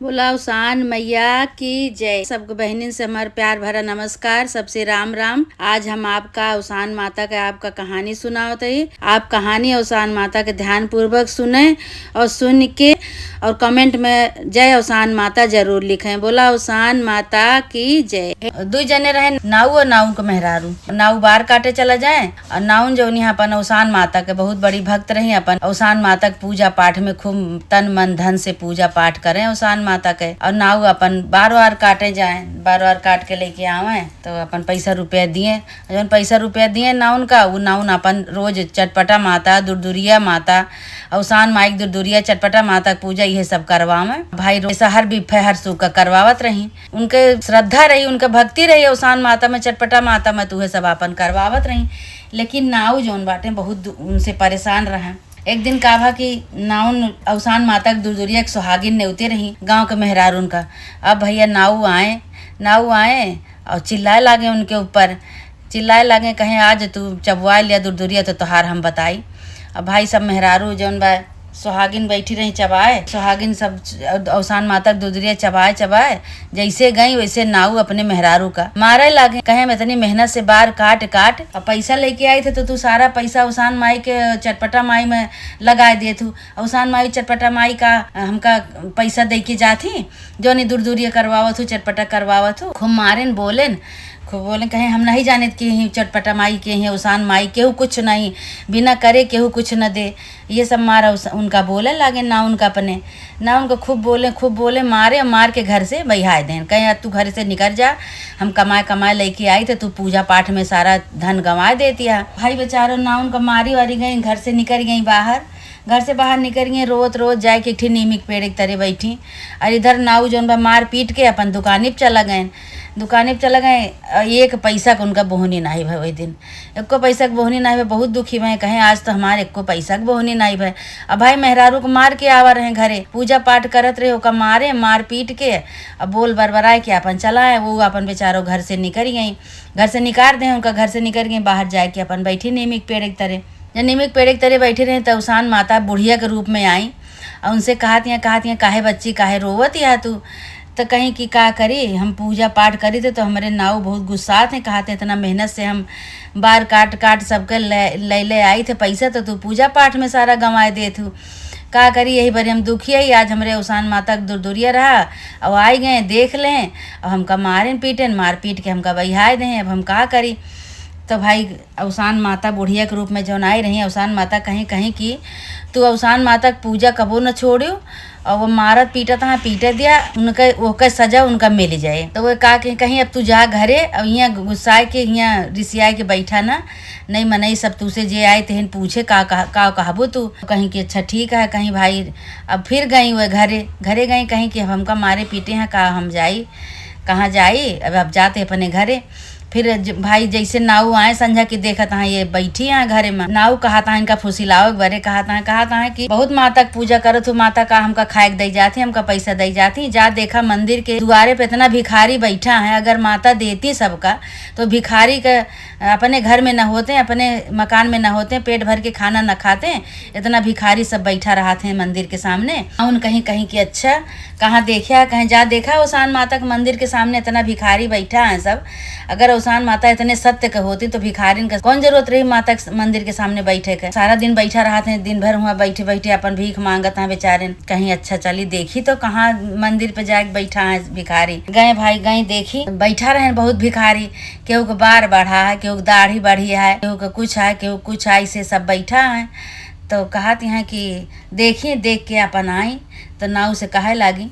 बोला उसान मैया की जय। सबको बहनिन से हमारा प्यार भरा नमस्कार। सबसे राम राम। आज हम आपका उसान माता का आपका कहानी सुनावत है। आप कहानी उसान माता के ध्यान पूर्वक सुने और सुन के और कमेंट में जय उसान माता जरूर लिखें। बोला उसान माता की जय। दो जने रहे नाऊ और नाऊ के मेहरारू। नाऊ बार काटे चला जाए और नाउन जो अपन उसान माता के बहुत बड़ी भक्त रही। अपन उसान माता के पूजा पाठ में खूब तन मन धन से पूजा पाठ करें उसान माता के। और नाऊ अपन बार बार काटे जाए, बार बार काट के लेके आवे तो अपन पैसा रुपया दिए। जब पैसा रुपया दिए नाउन का, वो नाउन अपन रोज चटपटा माता, दुरदुरिया माता, उसान माई दुरदुरिया चटपटा माता की पूजा ये सब करवावे। भाई रोज हर बिफे हर सुख का करवावत रही। उनके श्रद्धा रही, उनके भक्ति रही उसान माता में, चटपटा माता में, तो सब अपन करवावत रही। लेकिन नाऊ जोन बाटे बहुत उनसे परेशान रहे। एक दिन का भा कि नाउन उसान माता के दुरदुरिया के सुहागिन नेवते रही गांव के मेहरारून का। अब भैया नाऊ आए और चिल्लाए लागे उनके ऊपर, चिल्लाए लागे कहें आज तू चबुआ लिया दुरदुरिया तो तोहार हम बताई। अब भाई सब मेहरारू जौन बा सुहागिन बैठी रही चबाए, सुहागिन सब उसान माता के दुरदुरिया चबाए जैसे गई वैसे नाऊ अपने मेहरारू का मारे लागे। कहे मैं इतनी मेहनत से बार काट और पैसा लेके आई थे तो तू सारा पैसा उसान माई के चटपटा माई में लगा दिए तू। उसान माई चटपटा माई का हमका पैसा दे के जाती जो नहीं दुरदुरिया करवावत हूँ, चटपटा करवावत हूँ। खूब मारे बोले कहे हम नहीं जानत कि ही चटपटा माई के ही उसान माई केहू कुछ नहीं, बिना करे केहू कुछ न दे। ये सब मारा उनका बोले लागे ना उनका अपने ना उनको खूब बोले मारे मार के घर से बहिया दें। कहे तू घर से निकल जा, हम कमाए लेके आई थे, तू पूजा पाठ में सारा धन गंवा देती है। भाई बेचारो ना उनका मारी वारी गई, घर से निकल गई बाहर। घर से बाहर निकल गई रोज जाए के नीमिक पेड़ की तरह बैठी। और इधर नाऊ जौन बा मार पीट के अपन दुकानी पे चला गए। एक पैसा का उनका बोहनी नहीं भाई। वही दिन एको पैसा के बोहनी नहीं भाई, बहुत दुखी भाई। कहें आज तो हमारे एको पैसा के बोहनी नहीं भाई। अब भाई मेहरारू को मार के आवा रहे घरे, पूजा पाठ करत रहे, ओका मार पीट के अब बोल बरबराए के अपन चलाए। वो अपन बेचारो घर से निकल गई, घर से निकाल दें उनका, घर से निकल गई बाहर जाए के अपन बैठी नीमिक पेड़ की तरह। जब नीमिक पेड़ की तरह बैठी रहे तो उसान माता बुढ़िया के रूप में आई और उनसे कहती हैं काहे बच्ची काहे रोवत या तू। तो कहीं कि का करी, हम पूजा पाठ करी थे तो हमारे नाऊ बहुत गुस्सा थे, कहते इतना मेहनत से हम बार काट सबके ले आई थे पैसा, तो तू पूजा पाठ में सारा गंवाए दे तू। का करी, यही बारे हम दुखी है। आज हमारे उसान माता का दुरदुरिया रहा और आई गए देख लें और हमका मार पीट के हमका बहियाए दें। अब हम का करी। तो भाई उसान माता बुढ़िया के रूप में जौन आई रही, उसान माता कहीं कि तू उसान माता की पूजा कबो न छोड़ियो और वो मारत पीटे दिया उनका सजा उनका मिल जाए। तो वो का कहीं अब तू जा घरे और यहाँ गुस्साए के यहाँ रिसियाए के बैठा ना, नहीं मनई सब तुसे जे आए तेहन पूछे का कहबो तू। कहीं कि अच्छा ठीक है। कहीं भाई अब फिर गई वह घरे गई कहीं कि हमका मारे पीटे हैं, का हम जाई कहाँ जाई। अब जाते अपने घरे। फिर भाई जैसे नाऊ आए संझा की देखत है ये बैठी है घरे में। नाऊ कहता है इनका फुसिलाओ बरे, कहता है कि बहुत माता की पूजा करत हो, माता का हमका खाए दे जाती, हमका पैसा दे जाती। जा देखा मंदिर के द्वारे पे इतना भिखारी बैठा है, अगर माता देती सबका तो भिखारी का अपने घर में न होते, अपने मकान में न होते, पेट भर के खाना न खाते, इतना भिखारी सब बैठा रहा थे मंदिर के सामने। उन कहीं कि अच्छा कहाँ देखा, कहीं जा देखा उसान माता के मंदिर के सामने इतना भिखारी बैठा है सब। अगर उसान माता इतने सत्य के होती तो भिखारिन का कौन जरूरत रही माता के मंदिर के सामने बैठे के। सारा दिन बैठा रहा थे, दिन भर हुआ बैठे अपन भीख मांगत है बेचारे। कहीं अच्छा चली देखी तो कहाँ मंदिर पे जाके बैठा है भिखारी। गए भाई गए देखी बैठा रहे बहुत भिखारी, केहू के बार बढ़ा है, केहू दाढ़ी बढ़ी है, केहू का कुछ है, केहू कुछ है, इसे सब बैठा है। तो कहती हैं कि देखिए देख के अपन आई। तो नाऊ से कहे लागी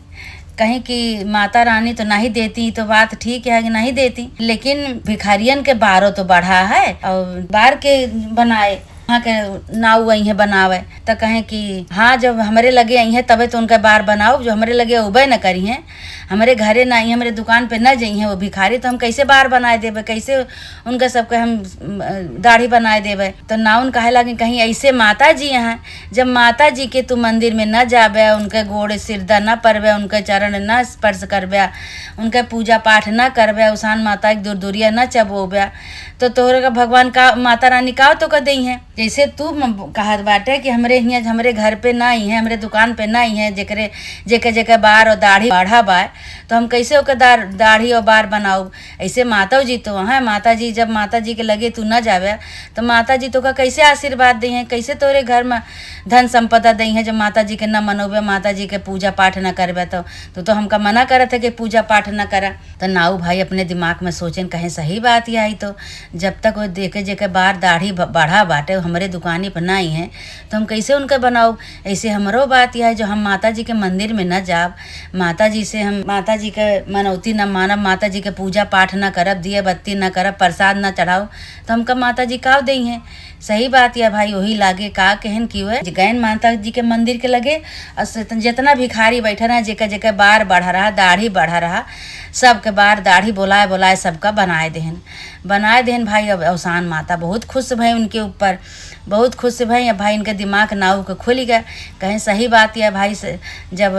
कहीं कि माता रानी तो नहीं देती, तो बात ठीक है कि नहीं देती, लेकिन भिखारियन के बारों तो बढ़ा है और बार के बनाए वहाँ के नाऊ वही है बनावे। तो कहें कि हाँ जब हमारे लगे आई है तबे तो उनका बार बनाओ, जो हमारे लगे उबे न करी हैं। हमारे घरे ना आई, हमारे दुकान पे न जाई हैं वो भिखारी, तो हम कैसे बार बनाए देवे, कैसे उनका सबके हम दाढ़ी बनाए देवे। तो नाउन कहे लगे कहीं ऐसे माता जी हैं, जब माता जी के तू मंदिर में न जाबे, उनके गोड़ सिरदा न परबे, उनके चरण न स्पर्श करबे, उनके पूजा पाठ न करबे, उसान माता की दूरदूरिया न चबोबे, तो तोहरे का भगवान का माता रानी का तो कर दी है। जैसे तू कहत बाटे कि हमरे हियाँ हमरे घर पे ना आई है, हमरे दुकान पे ना आई है, जेकरे जेके जेके बार और दाढ़ी बाढ़ा बा, तो हम कैसे ओके दाढ़ी और बार बनाऊ। ऐसे माता जी तो हैं, माता जी जब माता जी के लगे तू न जावे, तो माता जी तो का कैसे आशीर्वाद दी हैं, कैसे तोरे घर में धन संपदा दी हैं, जब माता जी के न मनोबे, माता जी के पूजा पाठ न करबे। तो हमका मना करत है कि पूजा पाठ न करा। तो नाऊ भाई अपने दिमाग में सोचें कहीं सही बात ही आई, तो जब तक वो देखे जेके बार दाढ़ी बढ़ा बाटे हमारे दुकानी पर नहीं है, तो हम कैसे उनका बनाओ। ऐसे हमरो बात यह है, जो हम माता जी के मंदिर में न जाब, माता जी से हम माता जी के मनौती न मानब, माता जी के पूजा पाठ न करब, दिए बत्ती न करब, प्रसाद न चढ़ाओ, तो हमका माता जी काव दी हैं। सही बात या भाई वही लागे का कहन की हुए गैन माता जी के मंदिर के लगे, और जितना भिखारी बैठा रहा, जेका जेका बार बढ़ा रहा, दाढ़ी बढ़ा रहा, सबके बार दाढ़ी बोलाए बोलाए सबका बनाए देहन भाई। अब अवसान माता बहुत खुश भई उनके ऊपर, बहुत खुश भई। अब भाई इनके दिमाग नाव के खुल गया, कहें सही बात या भाई से जब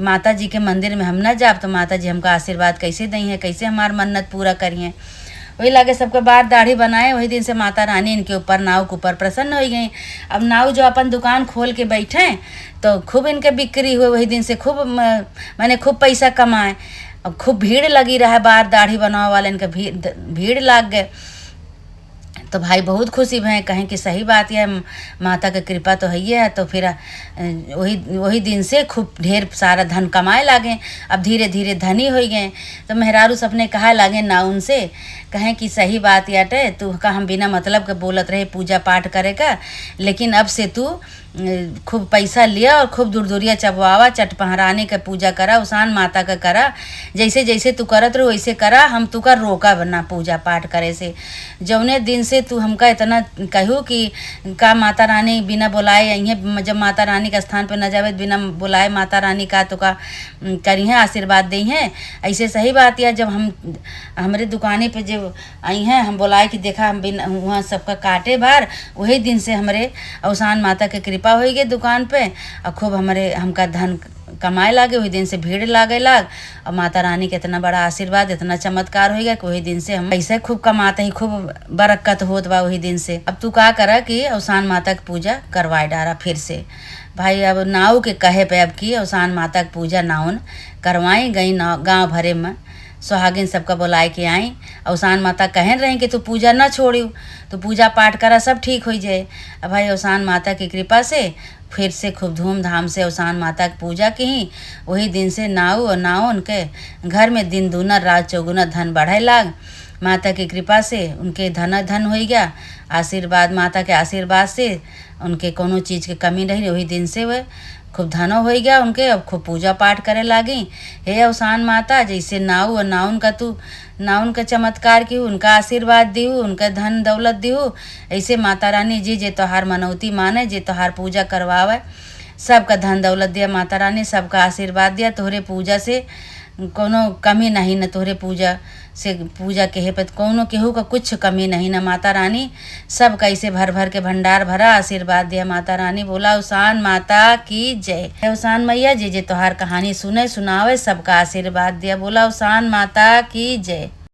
माता जी के मंदिर में हम न जाब, तो माता जी हमका आशीर्वाद कैसे दी हैं, कैसे हमार मन्नत पूरा करिए। वही लागे सबके बार दाढ़ी बनाए, वही दिन से माता रानी इनके ऊपर नाव के ऊपर प्रसन्न हो गई। अब नाव जो अपन दुकान खोल के बैठे, तो खूब इनके बिक्री हुए, वही दिन से खूब मैंने खूब पैसा कमाए। अब खूब भीड़ लगी रहा, बार दाढ़ी बनावे वाले इनके भीड़ लाग गए। तो भाई बहुत खुशी भय, कहें कि सही बात है, माता की कृपा तो है। तो फिर वही दिन से खूब ढेर सारा धन कमाए लागे, अब धीरे धीरे धनी हो गए। तो मेहरारू सपने कहा लागे ना उनसे, कहें कि सही बात याटे, तू का हम बिना मतलब के बोलत रहे पूजा पाठ करे का, लेकिन अब से तू खूब पैसा लिया और खूब दूरदूरिया चबवावा, चट पहराने के पूजा करा, उसान माता का करा, जैसे जैसे तू करत रहो वैसे करा, हम तू का रोका बना पूजा पाठ करे से। जौने दिन से तू हमका इतना कहू कि का माता रानी बिना बुलाए यहीं, जब माता रानी के स्थान पे न जावे बिना बुलाए माता रानी का तो का करी हैं, आशीर्वाद दी हैं। ऐसे सही बात या जब हम हमारे दुकाने पे जब आई हैं, हम बुलाए कि देखा हम बिना वहाँ सबका काटे बार, वही दिन से हमारे अवसान माता के कृपा हो गई दुकान पे, और खूब हमारे हमका धन कमाए लागे। वही दिन से भीड़ लागे लाग, और माता रानी के इतना बड़ा आशीर्वाद, इतना चमत्कार हो गया कि वही दिन से हम पैसे खूब कमाते ही, खूब बरकत होत बा वही दिन से। अब तू का करा कि अवसान माता की पूजा करवाए डारा फिर से भाई। अब नाव के कहे पे अब की अवसान माता की पूजा नाउन करवाई गई, गाँव भरे में सुहागिन सबका बुलाए के आई। अवसान माता कहन रहे कि तू पूजा ना छोड़ियो, तो पूजा पाठ करा सब ठीक हो जाए। अब भाई अवसान माता की कृपा से फिर से खूब धूमधाम से अवसान माता की पूजा की ही। वही दिन से नाऊ और नाउन के घर में दिन दूना रात चौगुना धन बढ़े लाग। माता की कृपा से उनके धन हो गया, आशीर्वाद माता के आशीर्वाद से उनके कोनो चीज़ के कमी नहीं रही। वही दिन से वह खूब धनो हो गया उनके, अब खूब पूजा पाठ करे लागी। हे अवसान माता, जैसे नाऊ और नाउन का तू नाउन का चमत्कार की, उनका आशीर्वाद दिहू, उनका धन दौलत दिहू, ऐसे माता रानी जी जे तोहार मनौती माने, जे तोहार पूजा करवावे, सबका धन दौलत दिया माता रानी, सबका आशीर्वाद दिया। तोहरे पूजा से कोनो कमी नहीं, न तोहरे पूजा से पूजा के पे कोनो केहू का कुछ कमी नहीं, न माता रानी सब कैसे भर भर के भंडार भरा, आशीर्वाद दिया माता रानी। बोला अवसान माता की जय। अवसान मैया जे जे तोहार कहानी सुने सुनावे, सबका आशीर्वाद दिया। बोला अवसान माता की जय।